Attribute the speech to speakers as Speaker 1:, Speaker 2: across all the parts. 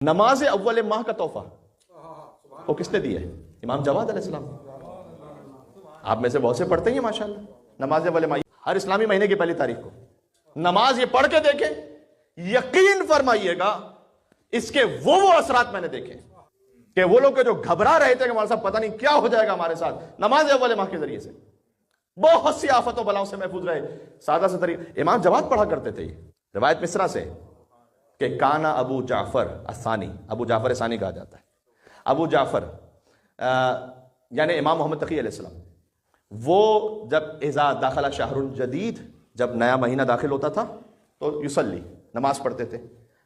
Speaker 1: نماز اول ماہ کا تحفہ وہ کس نے دیا ہے؟ امام جواد علیہ السلام۔ آپ میں سے بہت سے پڑھتے ہیں ماشاءاللہ نماز اول ماہ، ہر اسلامی مہینے کی پہلی تاریخ کو نماز یہ پڑھ کے دیکھیں، یقین فرمائیے گا اس کے وہ اثرات میں نے دیکھے کہ وہ لوگ جو گھبرا رہے تھے کہ ہمارے ساتھ پتہ نہیں کیا ہو جائے گا ہمارے ساتھ، نماز اول ماہ کے ذریعے سے بہت سی آفتوں بلاؤں سے محفوظ رہے۔ سادہ سے طریقہ امام جواد پڑھا کرتے تھے، روایت مصرا سے کہ کانا ابو جعفر الثانی، ابو جعفر ثانی کہا جاتا ہے، ابو جعفر یعنی امام محمد تقی علیہ السلام، وہ جب اذا داخل شہر الجدید، جب نیا مہینہ داخل ہوتا تھا تو یصلی نماز پڑھتے تھے،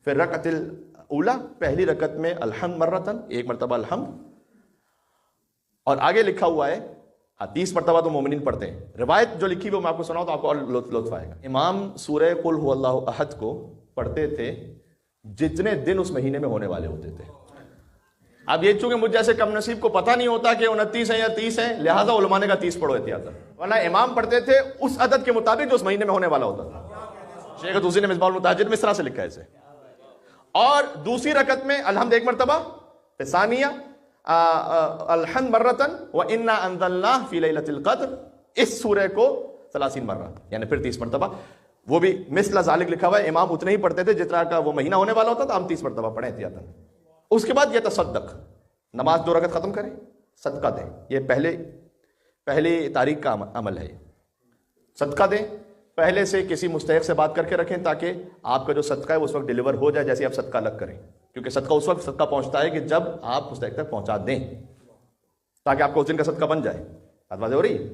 Speaker 1: پھر رکعت الاولیٰ پہلی رکعت میں الحمد مرتن، ایک مرتبہ الحمد، اور آگے لکھا ہوا ہے 30 مرتبہ تو مومنین پڑھتے ہیں۔ روایت جو لکھی وہ میں آپ کو سناؤں تو آپ کو اور لطف آئے گا۔ امام سورہ قل هو اللہ احد کو پڑھتے تھے جتنے دن اس مہینے میں ہونے والے ہوتے تھے۔ اب یہ چونکہ مجھ جیسے کم نصیب کو پتہ نہیں ہوتا کہ 29 ہیں یا 30 ہیں، لہٰذا علماء نے کہا 30 پڑھو احتیاطاً، ورنہ امام پڑھتے تھے اس عدد کے مطابق جو اس مہینے میں ہونے والا ہوتا تھا۔ شیخ توسی نے مصباح المتاجر میں اس طرح سے لکھا ہے اسے۔ اور دوسری رکعت میں الحمد ایک مرتبہ، پھر ثانیہ الحمد مرتن وَإِنَّا أَنزَلْنَاهُ فِي لَيْلَةِ الْقَدْرِ، اس سورہ کو 30 مرہ یعنی پھر 30 مرتبہ، وہ بھی مثل ذالک لکھا ہوا ہے۔ امام اتنے ہی پڑھتے تھے جتنا کا وہ مہینہ ہونے والا ہوتا تھا، ہم 30 مرتبہ پڑھیں احتیاطاً۔ اس کے بعد یہ تصدق، نماز 2 رکعت ختم کریں صدقہ دیں، یہ پہلی تاریخ کا عمل ہے۔ صدقہ دیں، پہلے سے کسی مستحق سے بات کر کے رکھیں تاکہ آپ کا جو صدقہ ہے اس وقت ڈیلیور ہو جائے جیسے آپ صدقہ الگ کریں، کیونکہ صدقہ اس وقت صدقہ پہنچتا ہے کہ جب آپ مستحق تک پہنچا دیں، تاکہ آپ کو اس دن کا صدقہ بن جائے۔ بات واضح ہو رہی ہے؟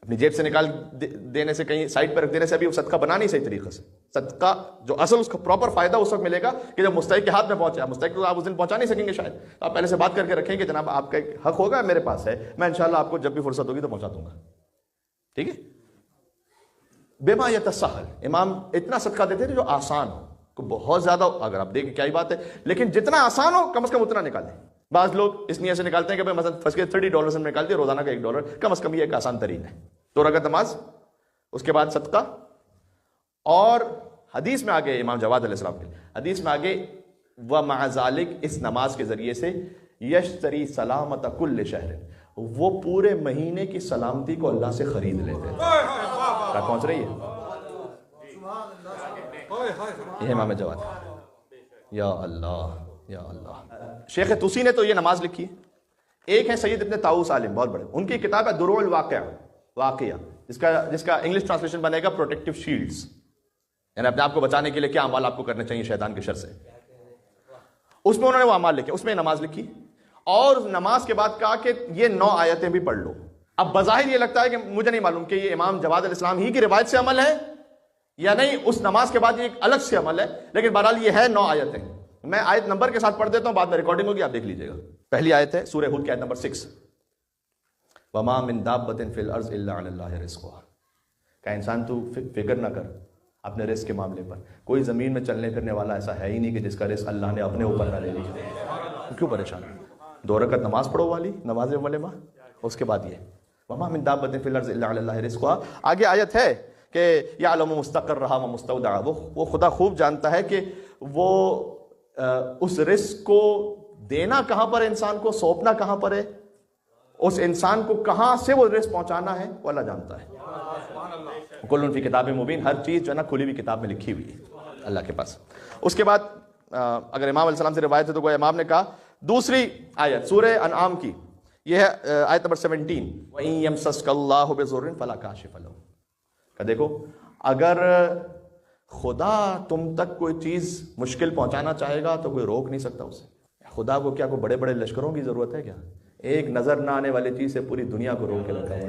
Speaker 1: اپنی جیب سے نکال دینے سے، کہیں سائڈ پہ رکھ دینے سے ابھی وہ صدقہ بنا نہیں صحیح طریقے سے۔ صدقہ جو اصل اس کا پراپر فائدہ اس وقت ملے گا کہ جب مستحق کے ہاتھ میں پہنچے۔ مستحق کو آپ اس دن پہنچا نہیں سکیں گے شاید، آپ پہلے سے بات کر کے رکھیں کہ جناب آپ کا ایک حق ہوگا میرے پاس ہے، میں انشاءاللہ آپ کو جب بھی فرصت ہوگی تو پہنچا دوں گا، ٹھیک ہے؟ بما یتسہل، امام اتنا صدقہ دیتے تھے جو آسان ہو، کو بہت زیادہ اگر آپ دیکھیں کیا ہی بات ہے، لیکن جتنا آسان ہو کم از کم اتنا نکالیں۔ بعض لوگ اس نیت سے نکالتے ہیں کہ مثلا فرض کے $30 سے نکال دیا، روزانہ کا $1 کم از کم، یہ ایک آسان ترین ہے۔ 2 رکعت نماز، اس کے بعد صدقہ، اور حدیث میں آگے امام جواد علیہ السلام کے حدیث میں آگے وَمَعَ ذَلِكَ، اس نماز کے ذریعے سے یشتری سلامت کل شہر، وہ پورے مہینے کی سلامتی کو اللہ سے خرید لیتے ہیں۔ کیا پہنچ رہی ہے؟ یہ امام جواد، یا اللہ یا اللہ۔ شیخ توسی نے تو یہ نماز لکھی ہے۔ ایک ہے سید ابن طاؤس عالم، بہت بڑے، ان کی کتاب ہے دروع الواقعہ، جس کا انگلش ٹرانسلیشن بنے گا پروٹیکٹیو شیلڈز، یعنی اپنے آپ کو بچانے کے لیے کیا اعمال آپ کو کرنے چاہیے شیطان کے شر سے۔ اس میں انہوں نے وہ اعمال لکھے، اس میں نماز لکھی، اور نماز کے بعد کہا کہ یہ 9 آیتیں بھی پڑھ لو۔ اب بظاہر یہ لگتا ہے کہ مجھے نہیں معلوم کہ یہ امام جواد علیہ السلام ہی کی روایت سے عمل ہے یا نہیں، اس نماز کے بعد یہ ایک الگ سے عمل ہے، لیکن بہرحال یہ ہے 9 آیتیں۔ میں آیت نمبر کے ساتھ پڑھ دیتا ہوں، بعد میں ریکارڈنگ ہوگی، آپ دیکھ لیجئے گا۔ پہلی آیت ہے سورہ ہود کی آیت نمبر 6، وَمَا مِن دَابَّةٍ فِي الْأَرْضِ إِلَّا عَلَى اللَّهِ رِزْقُهَا، کہ انسان تو فکر نہ کر اپنے رزق کے معاملے پر، کوئی زمین میں چلنے پھرنے والا ایسا ہے ہی نہیں کہ جس کا رزق اللہ نے اپنے اوپر نہ لے لیا۔ کیوں پریشان؟ 2 رکعت نماز پڑھو والی، نماز اول ماہ، اس کے بعد یہ وَمَا مِن دَابَّةٍ فِي الْأَرْضِ إِلَّا عَلَى اللَّهِ رِزْقُهَا۔ آگے آیت ہے کہ یعلم مستقرها ومستودعها، وہ خدا خوب جانتا ہے کہ وہ اس رزق کو دینا کہاں پر، انسان کو سونپنا کہاں پر ہے، اس انسان کو کہاں سے وہ رزق پہنچانا ہے، وہ اللہ جانتا ہے۔ کل فی کتاب مبین، ہر چیز جو ہے نا کھلی ہوئی کتاب میں لکھی ہوئی ہے اللہ کے پاس۔ اس کے بعد اگر امام علیہ السلام سے روایت ہے تو کوئی امام نے کہا، دوسری آیت سورہ انعام کی، یہ ہے آیت نمبر 17، وَإِن يَمْسَسْكَ اللَّهُ بِضُرٍّ فَلَا كَاشِفَ لَهُ، کہ دیکھو اگر خدا تم تک کوئی چیز مشکل پہنچانا چاہے گا تو کوئی روک نہیں سکتا اسے۔ خدا کو کیا کوئی بڑے بڑے لشکروں کی ضرورت ہے کیا؟ ایک نظر نہ آنے والی چیز سے پوری دنیا کو روک کے رکھا ہے۔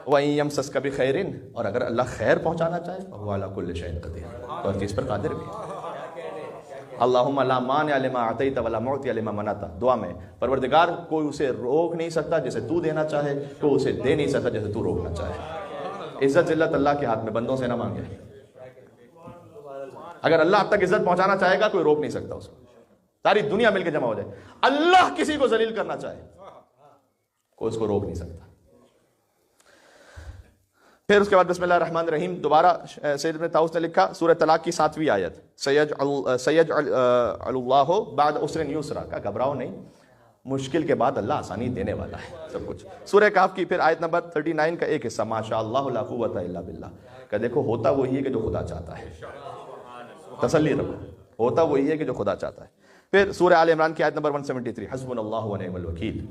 Speaker 1: وَإِن يَمْسَسْكَ بِخَيْرٍ، اور اگر اللہ خیر پہنچانا چاہے وَهُوَ عَلَى كُلِّ شَيْءٍ قَدِيرٌ، تو ہر چیز پر قادر بھی ہے۔ اللہم لا مانع لما اعطیت ولا معطی لما منعت، دعا میں پروردگار کوئی اسے روک نہیں سکتا جسے تو دینا چاہے، کوئی اسے دے نہیں سکتا جسے تو روکنا چاہے۔ عزت ذلت اللہ کے ہاتھ میں، بندوں سے نہ مانگے۔ اگر اللہ اب تک عزت پہنچانا چاہے گا کوئی روک نہیں سکتا اس کو، ساری دنیا مل کے جمع ہو جائے، اللہ کسی کو ذلیل کرنا چاہے کوئی اس کو روک نہیں سکتا۔ پھر اس کے بعد بسم اللہ الرحمن الرحیم دوبارہ سید ابن طاؤس نے لکھا سورہ طلاق کی 7ویں آیت سیجعل اللہ بعد عسر یسرا، کا گھبراؤ نہیں، مشکل کے بعد اللہ آسانی دینے والا ہے سب کچھ۔ سورہ کہف کی پھر آیت نمبر 39 کا ایک حصہ ماشاء اللہ لا قوت الا باللہ، کہ دیکھو ہوتا وہی ہے کہ جو خدا چاہتا ہے، تسلی رکھو، ہوتا وہی ہے کہ جو خدا چاہتا ہے۔ پھر سورہ آل عمران کی آیت نمبر 173 حسبنا اللہ ونعم الوکیل،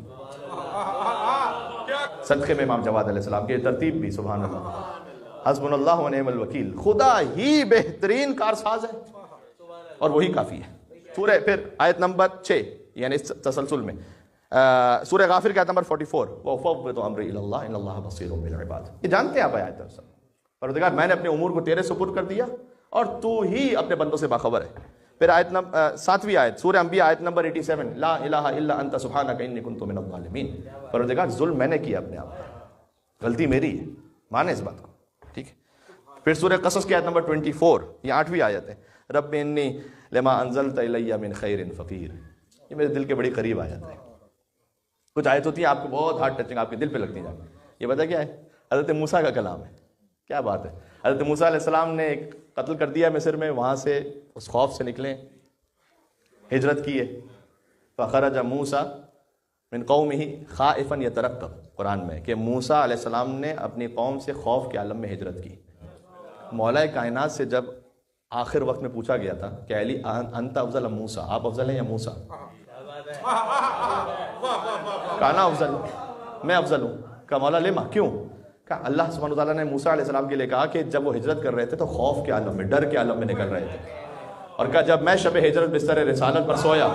Speaker 1: صدقے میں امام جواد علیہ السلام کی ترتیب بھی سبحان اللہ، حسبنا اللہ ونعم الوکیل، خدا ہی بہترین کارساز ہے اور وہی کافی ہے۔ سورہ پھر آیت نمبر 6 یعنی اس تسلسل میں سورہ غافر کی آیت نمبر 44 وَأُفَوِّضُ أَمْرِي إِلَى اللَّهِ إِنَّ اللَّهَ بَصِيرٌ بِالْعِبَادِ، یہ جانتے ہیں آپ آیت ہے، پروردگار میں نے اپنے امور کو تیرے سپرد کر دیا اور تو ہی اپنے بندوں سے باخبر ہے۔ پھر آیت 7ویں آیت سورہ انبیاء آیت نمبر 87 لا الہ الا انت سبحانک انی کنت من الظالمین، پروردگار ظلم میں نے کیا اپنے آپ پر، غلطی میری ہے، مانے اس بات کو، ٹھیک ہے۔ پھر سورہ قصص کی آیت نمبر 24 یہ 8ویں آیت ہے رب انی لما انزلت الی من خیر فقیر، یہ میرے دل کے بڑی قریب آیت ہے۔ کچھ آیت ہوتی ہیں آپ کو بہت ہارڈ ٹچنگ، آپ کے دل پہ لگتی ہیں، یہ پتہ کیا ہے؟ حضرت موسیٰ کا کلام ہے، کیا بات ہے۔ حضرت موسیٰ علیہ السلام نے ایک قتل کر دیا مصر میں، وہاں سے اس خوف سے نکلے، ہجرت کیے، فخرج موسیٰ من قومہ خائفا یترقب، قرآن میں کہ موسیٰ علیہ السلام نے اپنی قوم سے خوف کے عالم میں ہجرت کی۔ مولا کائنات سے جب آخر وقت میں پوچھا گیا تھا کہ علی انت افضل ام موسیٰ، آپ افضل ہیں یا موسیٰ؟ کانا افضل، میں افضل ہوں۔ کہا مولا لما، کیوں؟ کہا اللہ سبحانہ وتعالیٰ نے موسیٰ علیہ السلام کے لیے کہا کہ جب وہ ہجرت کر رہے تھے تو خوف کے عالم میں، ڈر کے عالم میں نکل رہے تھے، اور کہا جب میں شب ہجرت بستر رسالت پر سویا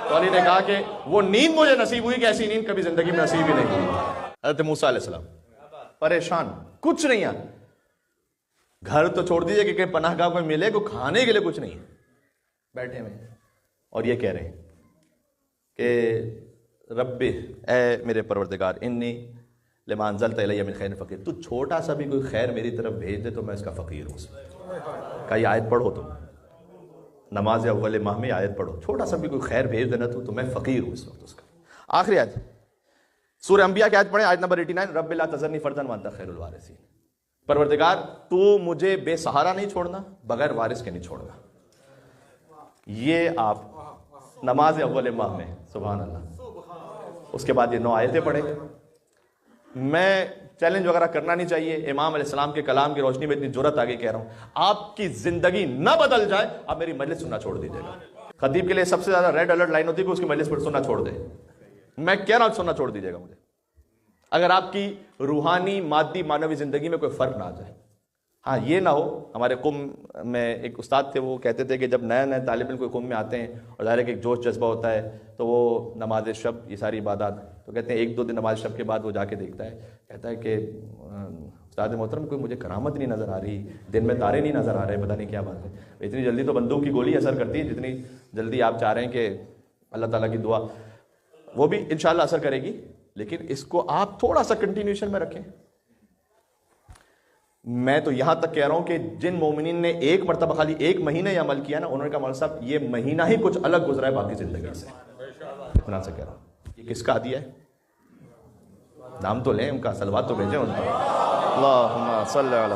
Speaker 1: تو علی نے کہا کہ وہ نیند مجھے نصیب ہوئی کہ ایسی نیند کبھی زندگی میں نصیب ہی نہیں ہوئی۔ حضرت موسیٰ علیہ السلام پریشان، کچھ نہیں ہے، گھر تو چھوڑ دیجئے کہ کہیں پناہ گاہ کوئی ملے، کو کھانے کے لیے کچھ نہیں ہے، بیٹھے ہوئے اور یہ کہہ رہے ہیں کہ رب اے میرے پروردگار انی لما انزلت الی من خیر فقیر، تو چھوٹا سا بھی کوئی خیر میری طرف بھیج دے تو میں اس کا فقیر ہوں۔ کہا یہ آیت پڑھو، تم نماز اول ماہ میں آیت پڑھو، چھوٹا سا بھی کوئی خیر بھیج دینا تو میں فقیر ہوں اس وقت اس کا۔ آخری آیت سورہ انبیاء کی آیت پڑھیں، آیت نمبر 89 رب لا تذرنی فردا وانت خیر الوارثین، پروردگار تو مجھے بے سہارا نہیں چھوڑنا، بغیر وارث کے نہیں چھوڑنا۔ یہ آپ نماز اول ماہ میں سبحان اللہ، اس کے بعد یہ 9 آیتیں پڑھیں۔ میں چیلنج وغیرہ کرنا نہیں چاہیے، امام علیہ السلام کے کلام کی روشنی میں اتنی جرت آگے کہہ رہا ہوں، آپ کی زندگی نہ بدل جائے آپ میری مجلس سننا چھوڑ دیجیے گا۔ خطیب کے لیے سب سے زیادہ ریڈ الرٹ لائن ہوتی ہے کہ اس کی مجلس پر سننا چھوڑ دے، میں کہہ رہا ہوں سننا چھوڑ دیجیے گا مجھے، اگر آپ کی روحانی مادی معنوی زندگی میں کوئی فرق نہ آ جائے۔ ہاں یہ نہ ہو، ہمارے قم میں ایک استاد تھے، وہ کہتے تھے کہ جب نئے نئے طالب علم کوئی قم میں آتے ہیں اور ظاہر ہے کہ ایک جوش جذبہ ہوتا ہے تو وہ نماز شب یہ ساری عبادات، تو کہتے ہیں 1-2 دن نماز شب کے بعد وہ جا کے دیکھتا ہے، کہتا ہے کہ استاد محترم کوئی مجھے کرامت نہیں نظر آ رہی، دن میں تارے نہیں نظر آ رہے، پتہ نہیں کیا بات ہے۔ اتنی جلدی تو بندوق کی گولی اثر کرتی ہے جتنی جلدی آپ چاہ رہے ہیں کہ اللہ تعالیٰ کی دعا وہ بھی انشاءاللہ اثر کرے گی، لیکن اس کو آپ تھوڑا سا کنٹینیوشن میں رکھیں۔ میں تو یہاں تک کہہ رہا ہوں کہ جن مومنین نے ایک مرتبہ خالی 1 مہینے یہ عمل کیا نا، انہوں نے کہا مولانا صاحب یہ مہینہ ہی کچھ الگ گزرا ہے باقی زندگی سے، اتنا سے کہہ رہا ہوں۔ یہ کس کا عطیہ ہے؟ نام تو لیں ان کا، صلوات تو بھیجیں ان پر، اللہم صلی علی